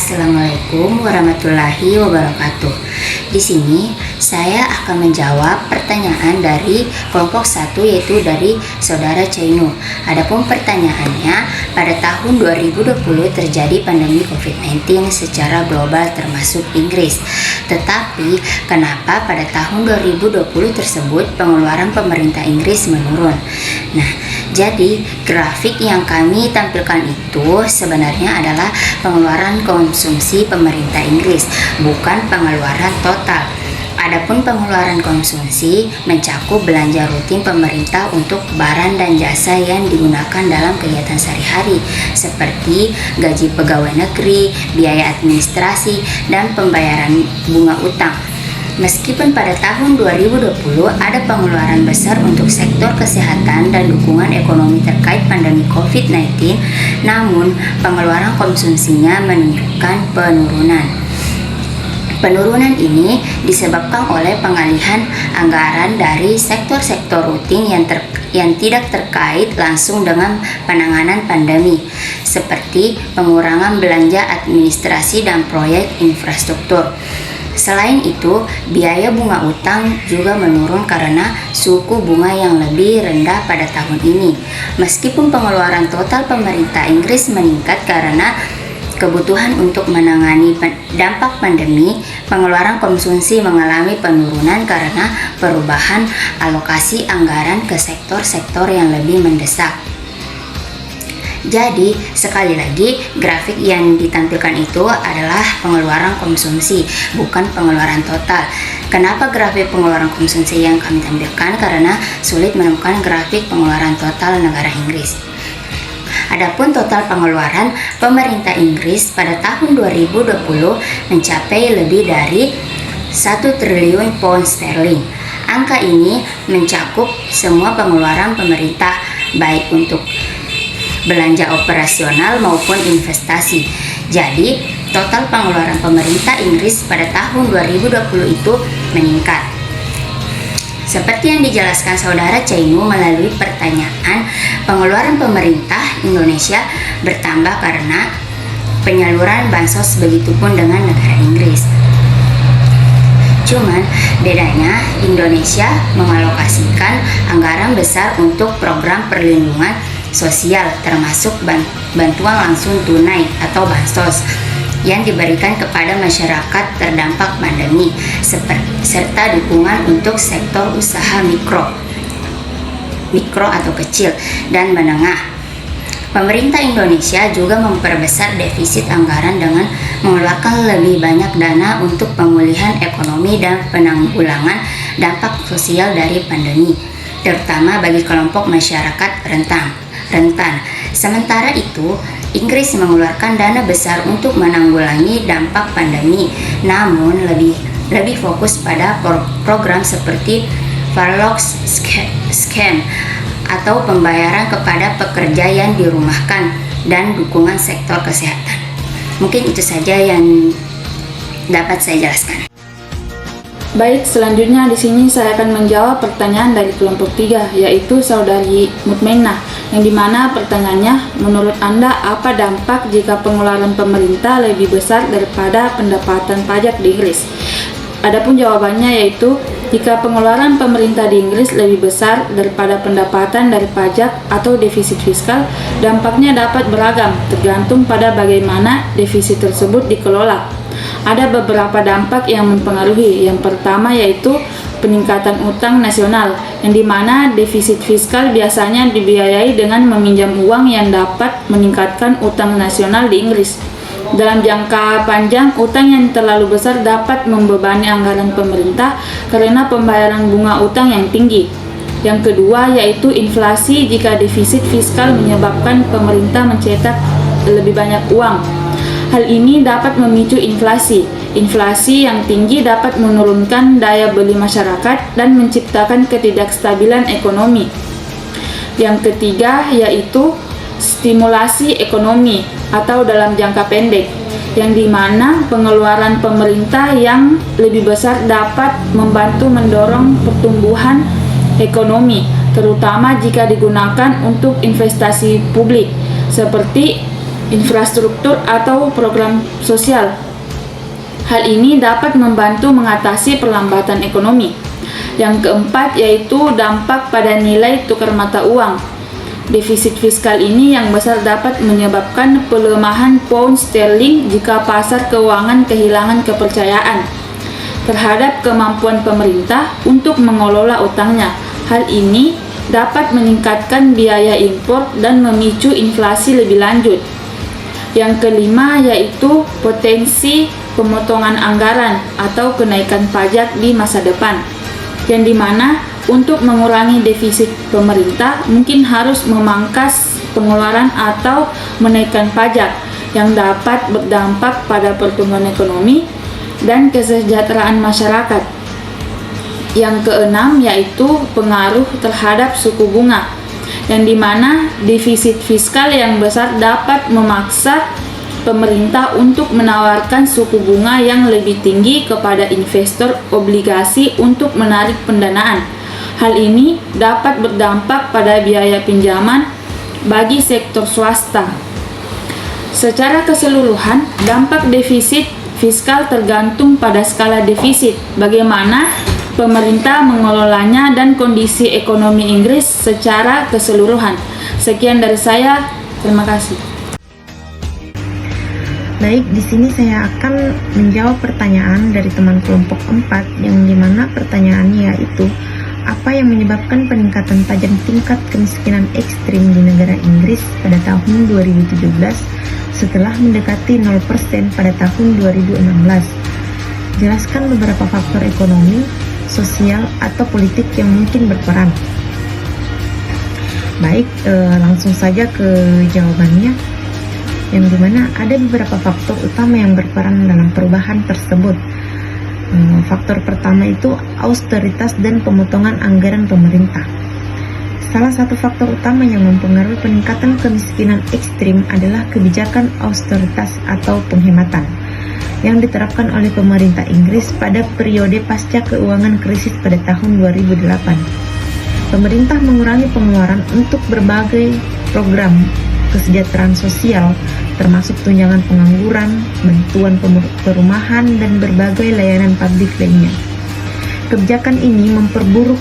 Assalamualaikum warahmatullahi wabarakatuh. Di sini saya akan menjawab pertanyaan dari kelompok 1, yaitu dari saudara Cainu. Adapun pertanyaannya, pada tahun 2020 terjadi pandemi COVID-19 secara global termasuk Inggris. Tetapi kenapa pada tahun 2020 tersebut pengeluaran pemerintah Inggris menurun? Nah, jadi grafik yang kami tampilkan itu sebenarnya adalah pengeluaran konsumsi pemerintah Inggris, bukan pengeluaran total. Adapun pengeluaran konsumsi mencakup belanja rutin pemerintah untuk barang dan jasa yang digunakan dalam kegiatan sehari-hari, seperti gaji pegawai negeri, biaya administrasi, dan pembayaran bunga utang. Meskipun pada tahun 2020 ada pengeluaran besar untuk sektor kesehatan dan dukungan ekonomi terkait pandemi COVID-19, namun pengeluaran konsumsinya menunjukkan penurunan. Penurunan ini disebabkan oleh pengalihan anggaran dari sektor-sektor rutin yang tidak terkait langsung dengan penanganan pandemi, seperti pengurangan belanja administrasi dan proyek infrastruktur. Selain itu, biaya bunga utang juga menurun karena suku bunga yang lebih rendah pada tahun ini. Meskipun pengeluaran total pemerintah Inggris meningkat karena kebutuhan untuk menangani dampak pandemi, pengeluaran konsumsi mengalami penurunan karena perubahan alokasi anggaran ke sektor-sektor yang lebih mendesak. Jadi, sekali lagi, grafik yang ditampilkan itu adalah pengeluaran konsumsi, bukan pengeluaran total. Kenapa grafik pengeluaran konsumsi yang kami tampilkan? Karena sulit menemukan grafik pengeluaran total negara Inggris. Adapun total pengeluaran pemerintah Inggris pada tahun 2020 mencapai lebih dari 1 triliun pound sterling. Angka ini mencakup semua pengeluaran pemerintah, baik untuk belanja operasional maupun investasi. Jadi, total pengeluaran pemerintah Inggris pada tahun 2020 itu meningkat. Seperti yang dijelaskan saudara Cainu melalui pertanyaan, pengeluaran pemerintah Indonesia bertambah karena penyaluran bansos, begitupun dengan negara Inggris. Cuman bedanya, Indonesia mengalokasikan anggaran besar untuk program perlindungan sosial, termasuk bantuan langsung tunai atau bansos yang diberikan kepada masyarakat terdampak pandemi, serta dukungan untuk sektor usaha mikro atau kecil dan menengah. Pemerintah Indonesia juga memperbesar defisit anggaran dengan mengeluarkan lebih banyak dana untuk pemulihan ekonomi dan penanggulangan dampak sosial dari pandemi, terutama bagi kelompok masyarakat rentan. Sementara itu, Inggris mengeluarkan dana besar untuk menanggulangi dampak pandemi, namun lebih fokus pada program seperti furlough scheme atau pembayaran kepada pekerja yang dirumahkan dan dukungan sektor kesehatan. Mungkin itu saja yang dapat saya jelaskan. Baik, selanjutnya di sini saya akan menjawab pertanyaan dari kelompok 3, yaitu saudari Mutmainah, yang dimana pertanyaannya, menurut Anda apa dampak jika pengeluaran pemerintah lebih besar daripada pendapatan pajak di Inggris? Adapun jawabannya yaitu, jika pengeluaran pemerintah di Inggris lebih besar daripada pendapatan dari pajak atau defisit fiskal, dampaknya dapat beragam tergantung pada bagaimana defisit tersebut dikelola. Ada beberapa dampak yang mempengaruhi. Yang pertama yaitu peningkatan utang nasional, yang dimana defisit fiskal biasanya dibiayai dengan meminjam uang yang dapat meningkatkan utang nasional di Inggris. Dalam jangka panjang, utang yang terlalu besar dapat membebani anggaran pemerintah karena pembayaran bunga utang yang tinggi. Yang kedua yaitu inflasi. Jika defisit fiskal menyebabkan pemerintah mencetak lebih banyak uang, hal ini dapat memicu inflasi. Inflasi yang tinggi dapat menurunkan daya beli masyarakat dan menciptakan ketidakstabilan ekonomi. Yang ketiga yaitu stimulasi ekonomi atau dalam jangka pendek, yang dimana pengeluaran pemerintah yang lebih besar dapat membantu mendorong pertumbuhan ekonomi, terutama jika digunakan untuk investasi publik, seperti infrastruktur atau program sosial. Hal ini dapat membantu mengatasi perlambatan ekonomi. Yang keempat yaitu dampak pada nilai tukar mata uang. Defisit fiskal ini yang besar dapat menyebabkan pelemahan pound sterling jika pasar keuangan kehilangan kepercayaan terhadap kemampuan pemerintah untuk mengelola utangnya. Hal ini dapat meningkatkan biaya impor dan memicu inflasi lebih lanjut. Yang kelima yaitu potensi pemotongan anggaran atau kenaikan pajak di masa depan, yang dimana untuk mengurangi defisit pemerintah mungkin harus memangkas pengeluaran atau menaikkan pajak yang dapat berdampak pada pertumbuhan ekonomi dan kesejahteraan masyarakat. Yang keenam yaitu pengaruh terhadap suku bunga, yang dimana defisit fiskal yang besar dapat memaksa pemerintah untuk menawarkan suku bunga yang lebih tinggi kepada investor obligasi untuk menarik pendanaan. Hal ini dapat berdampak pada biaya pinjaman bagi sektor swasta. Secara keseluruhan, dampak defisit fiskal tergantung pada skala defisit, bagaimana pemerintah mengelolanya, dan kondisi ekonomi Inggris secara keseluruhan. Sekian dari saya, terima kasih. Baik, di sini saya akan menjawab pertanyaan dari teman kelompok 4, yang dimana pertanyaannya yaitu apa yang menyebabkan peningkatan tajam tingkat kemiskinan ekstrim di negara Inggris pada tahun 2017 setelah mendekati 0% pada tahun 2016. Jelaskan beberapa faktor ekonomi, sosial, atau politik yang mungkin berperan. Baik, langsung saja ke jawabannya, yang dimana ada beberapa faktor utama yang berperan dalam perubahan tersebut. Faktor pertama itu austeritas dan pemotongan anggaran pemerintah. Salah satu faktor utama yang mempengaruhi peningkatan kemiskinan ekstrim adalah kebijakan austeritas atau penghematan yang diterapkan oleh pemerintah Inggris pada periode pasca keuangan krisis pada tahun 2008. Pemerintah mengurangi pengeluaran untuk berbagai program kesejahteraan sosial, termasuk tunjangan pengangguran, bantuan perumahan, dan berbagai layanan publik lainnya. Kebijakan ini memperburuk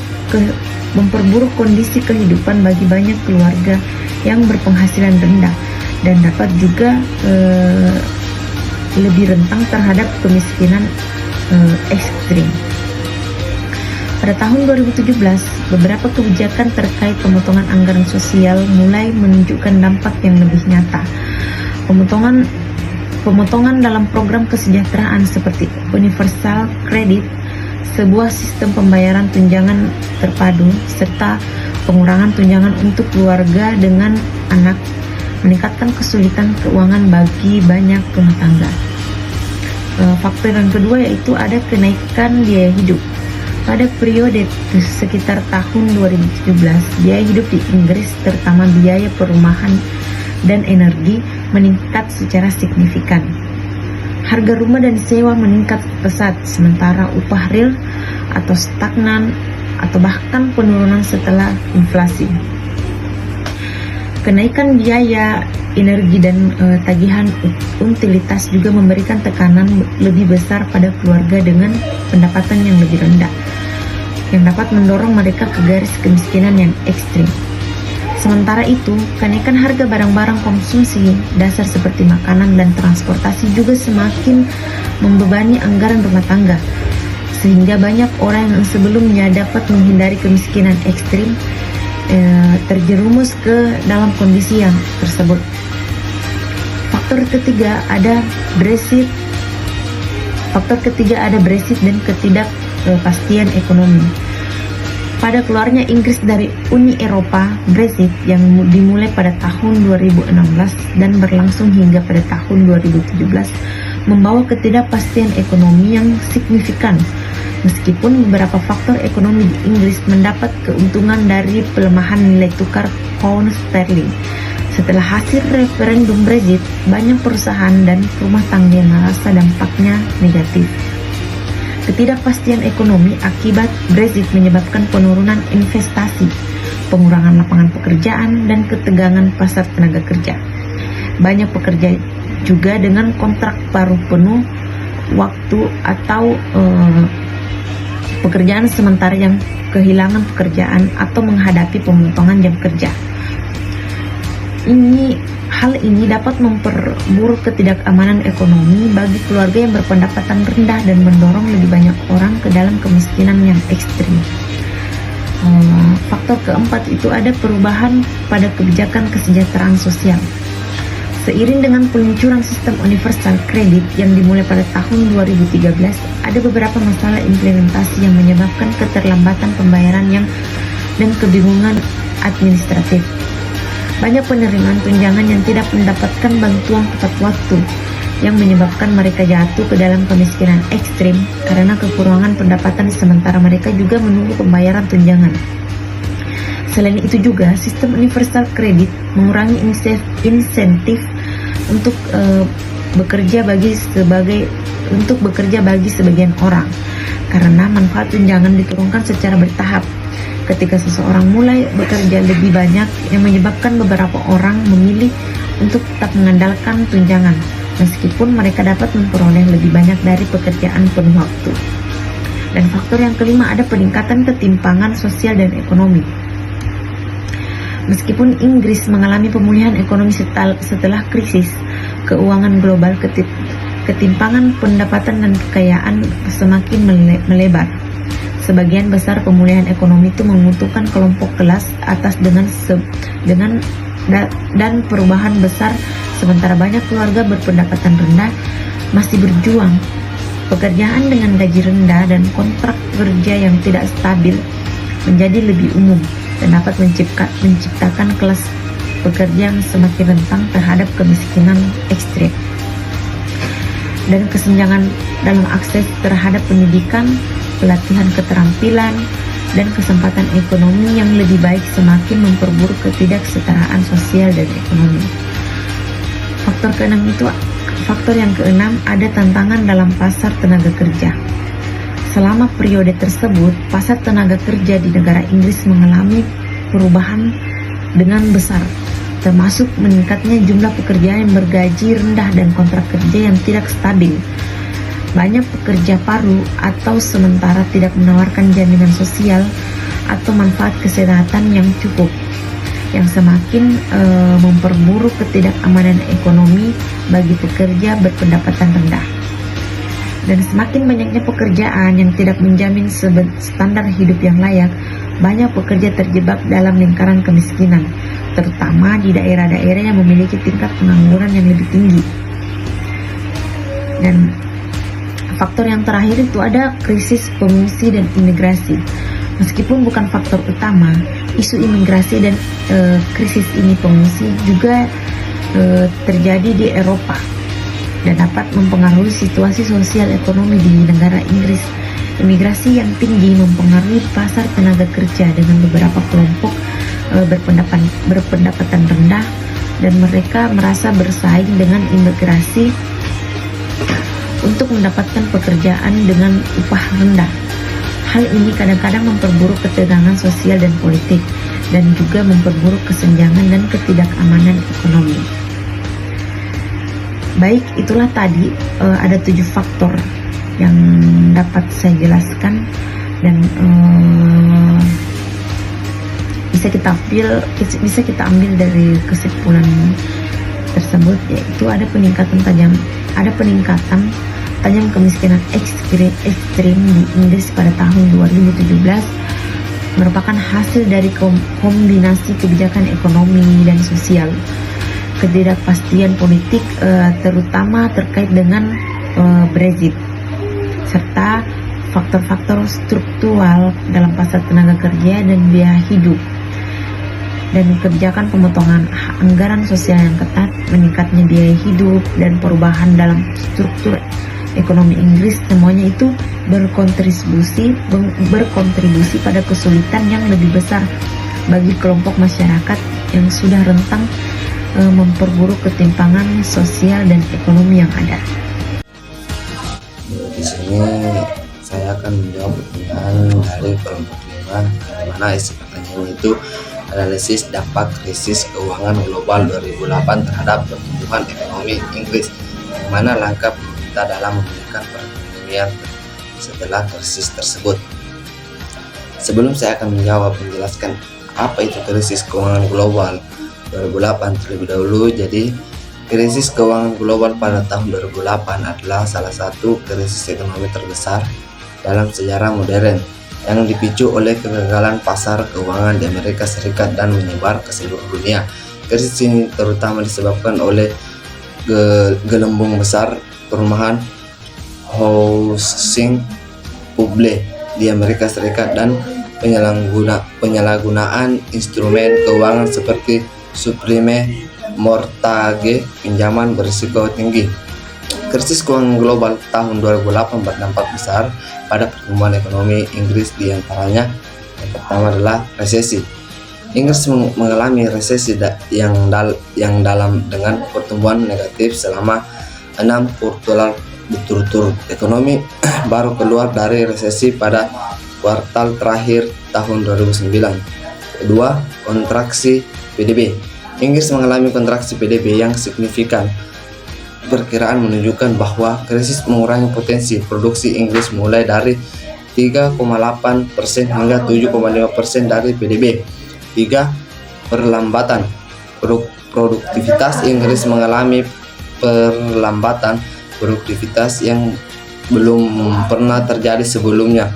kondisi kehidupan bagi banyak keluarga yang berpenghasilan rendah dan dapat juga lebih rentan terhadap kemiskinan ekstrim. Pada tahun 2017, beberapa kebijakan terkait pemotongan anggaran sosial mulai menunjukkan dampak yang lebih nyata. Pemotongan dalam program kesejahteraan seperti universal credit, sebuah sistem pembayaran tunjangan terpadu, serta pengurangan tunjangan untuk keluarga dengan anak meningkatkan kesulitan keuangan bagi banyak rumah tangga. Faktor yang kedua yaitu ada kenaikan biaya hidup. Pada periode sekitar tahun 2017, biaya hidup di Inggris, terutama biaya perumahan dan energi, meningkat secara signifikan. Harga rumah dan sewa meningkat pesat, sementara upah real atau stagnan atau bahkan penurunan setelah inflasi. Kenaikan biaya energi dan tagihan utilitas juga memberikan tekanan lebih besar pada keluarga dengan pendapatan yang lebih rendah, yang dapat mendorong mereka ke garis kemiskinan yang ekstrim. Sementara itu, kenaikan harga barang-barang konsumsi dasar seperti makanan dan transportasi juga semakin membebani anggaran rumah tangga, sehingga banyak orang yang sebelumnya dapat menghindari kemiskinan ekstrim terjerumus ke dalam kondisi yang tersebut. Faktor ketiga ada Brexit dan ketidakpastian ekonomi. Pada keluarnya Inggris dari Uni Eropa, Brexit yang dimulai pada tahun 2016 dan berlangsung hingga pada tahun 2017 membawa ketidakpastian ekonomi yang signifikan. Meskipun beberapa faktor ekonomi di Inggris mendapat keuntungan dari pelemahan nilai tukar pound sterling. Setelah hasil referendum Brexit, banyak perusahaan dan rumah tangga yang merasa dampaknya negatif. Ketidakpastian ekonomi akibat Brexit menyebabkan penurunan investasi, pengurangan lapangan pekerjaan, dan ketegangan pasar tenaga kerja. banyak pekerja juga dengan kontrak paruh penuh waktu atau pekerjaan sementara yang kehilangan pekerjaan atau menghadapi pemotongan jam kerja. Hal ini dapat memperburuk ketidakamanan ekonomi bagi keluarga yang berpendapatan rendah dan mendorong lebih banyak orang ke dalam kemiskinan yang ekstrim. Faktor keempat itu ada perubahan pada kebijakan kesejahteraan sosial. Seiring dengan peluncuran sistem universal kredit yang dimulai pada tahun 2013, ada beberapa masalah implementasi yang menyebabkan keterlambatan pembayaran dan kebingungan administratif. Banyak penerimaan tunjangan yang tidak mendapatkan bantuan tepat waktu, yang menyebabkan mereka jatuh ke dalam kemiskinan ekstrim karena kekurangan pendapatan, sementara mereka juga menunggu pembayaran tunjangan. Selain itu juga, sistem universal kredit mengurangi insentif untuk bekerja bagi sebagian orang, karena manfaat tunjangan diturunkan secara bertahap ketika seseorang mulai bekerja lebih banyak, yang menyebabkan beberapa orang memilih untuk tetap mengandalkan tunjangan meskipun mereka dapat memperoleh lebih banyak dari pekerjaan penuh waktu. Dan faktor yang kelima ada peningkatan ketimpangan sosial dan ekonomi. Meskipun Inggris mengalami pemulihan ekonomi setelah krisis keuangan global, ketimpangan pendapatan dan kekayaan semakin melebar. Sebagian besar pemulihan ekonomi itu menguntungkan kelompok kelas atas dan perubahan besar, sementara banyak keluarga berpendapatan rendah masih berjuang. Pekerjaan dengan gaji rendah dan kontrak kerja yang tidak stabil menjadi lebih umum dan dapat menciptakan kelas pekerja yang semakin rentan terhadap kemiskinan ekstrim. Dan kesenjangan dalam akses terhadap pendidikan, pelatihan keterampilan, dan kesempatan ekonomi yang lebih baik semakin memperburuk ketidaksetaraan sosial dan ekonomi. Faktor yang keenam ada tantangan dalam pasar tenaga kerja. Selama periode tersebut, pasar tenaga kerja di negara Inggris mengalami perubahan dengan besar, termasuk meningkatnya jumlah pekerja yang bergaji rendah dan kontrak kerja yang tidak stabil. Banyak pekerja paruh atau sementara tidak menawarkan jaminan sosial atau manfaat kesehatan yang cukup, yang semakin memperburuk ketidakamanan ekonomi bagi pekerja berpendapatan rendah. Dan semakin banyaknya pekerjaan yang tidak menjamin standar hidup yang layak, banyak pekerja terjebak dalam lingkaran kemiskinan, terutama di daerah-daerah yang memiliki tingkat pengangguran yang lebih tinggi. Dan faktor yang terakhir itu ada krisis pengungsi dan imigrasi. Meskipun bukan faktor utama, isu imigrasi dan krisis ini pengungsi juga terjadi di Eropa dan dapat mempengaruhi situasi sosial ekonomi di negara Inggris. Imigrasi yang tinggi mempengaruhi pasar tenaga kerja dengan beberapa kelompok berpendapatan rendah, dan mereka merasa bersaing dengan imigrasi untuk mendapatkan pekerjaan dengan upah rendah. Hal ini kadang-kadang memperburuk ketegangan sosial dan politik, dan juga memperburuk kesenjangan dan ketidakamanan ekonomi. Baik, itulah tadi ada 7 faktor yang dapat saya jelaskan, dan bisa kita ambil dari kesimpulan tersebut, yaitu ada peningkatan tajam kemiskinan ekstrim di Inggris pada tahun 2017 merupakan hasil dari kombinasi kebijakan ekonomi dan sosial, ketidakpastian politik terutama terkait dengan Brexit, serta faktor-faktor struktural dalam pasar tenaga kerja dan biaya hidup, dan kebijakan pemotongan anggaran sosial yang ketat, meningkatnya biaya hidup, dan perubahan dalam struktur ekonomi Inggris. Semuanya itu berkontribusi pada kesulitan yang lebih besar bagi kelompok masyarakat yang sudah rentang memperburuk ketimpangan sosial dan ekonomi yang ada. Di sini saya akan menjawab pertanyaan dari kelompok 5, di mana isi pertanyaannya itu analisis dampak krisis keuangan global 2008 terhadap pertumbuhan ekonomi Inggris, yang mana langkah pemerintah dalam memulihkan perekonomian setelah krisis tersebut. Sebelum saya akan menjelaskan apa itu krisis keuangan global 2008 terlebih dahulu. Jadi, krisis keuangan global pada tahun 2008 adalah salah satu krisis ekonomi terbesar dalam sejarah modern yang dipicu oleh kegagalan pasar keuangan di Amerika Serikat dan menyebar ke seluruh dunia. Krisis ini terutama disebabkan oleh gelembung besar perumahan housing publik di Amerika Serikat dan penyalahgunaan instrumen keuangan seperti subprime mortgage, pinjaman berisiko tinggi. Krisis keuangan global tahun 2008 berdampak besar pada pertumbuhan ekonomi Inggris, di antaranya yang pertama adalah resesi. Inggris mengalami resesi yang dalam dengan pertumbuhan negatif selama 6 kuartal berturut-turut. Ekonomi baru keluar dari resesi pada kuartal terakhir tahun 2009. Kedua, kontraksi PDB. Inggris mengalami kontraksi PDB yang signifikan. Perkiraan menunjukkan bahwa krisis mengurangi potensi produksi Inggris mulai dari 3,8% hingga 7,5% dari PDB. 3. Perlambatan produktivitas. Inggris mengalami perlambatan produktivitas yang belum pernah terjadi sebelumnya.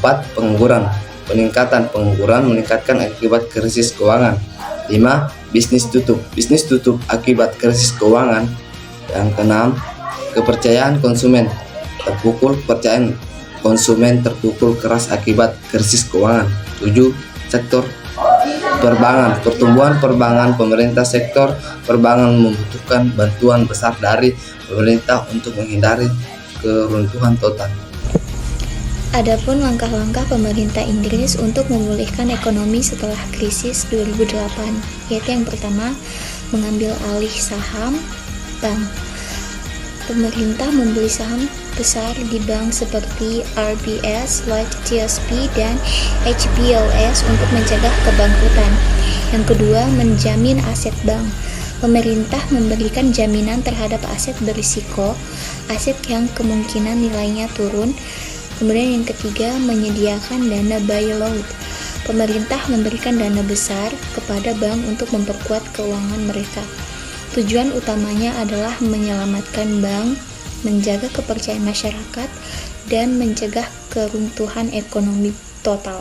4. Pengangguran. Peningkatan pengangguran meningkatkan akibat krisis keuangan. 5. Bisnis tutup akibat krisis keuangan. Yang keenam, kepercayaan konsumen terpukul. Kepercayaan konsumen terpukul keras akibat krisis keuangan. 7. Sektor perbankan. Pertumbuhan perbankan. Sektor perbankan membutuhkan bantuan besar dari pemerintah untuk menghindari keruntuhan total. Adapun langkah-langkah pemerintah Inggris untuk memulihkan ekonomi setelah krisis 2008, yaitu yang pertama, mengambil alih saham bank. Pemerintah membeli saham besar di bank seperti RBS, Lloyds TSB, dan HBOS untuk mencegah kebangkrutan. Yang kedua, menjamin aset bank. Pemerintah memberikan jaminan terhadap aset berisiko, aset yang kemungkinan nilainya turun. Kemudian yang ketiga, menyediakan dana bailout. Pemerintah memberikan dana besar kepada bank untuk memperkuat keuangan mereka. Tujuan utamanya adalah menyelamatkan bank, menjaga kepercayaan masyarakat, dan mencegah keruntuhan ekonomi total.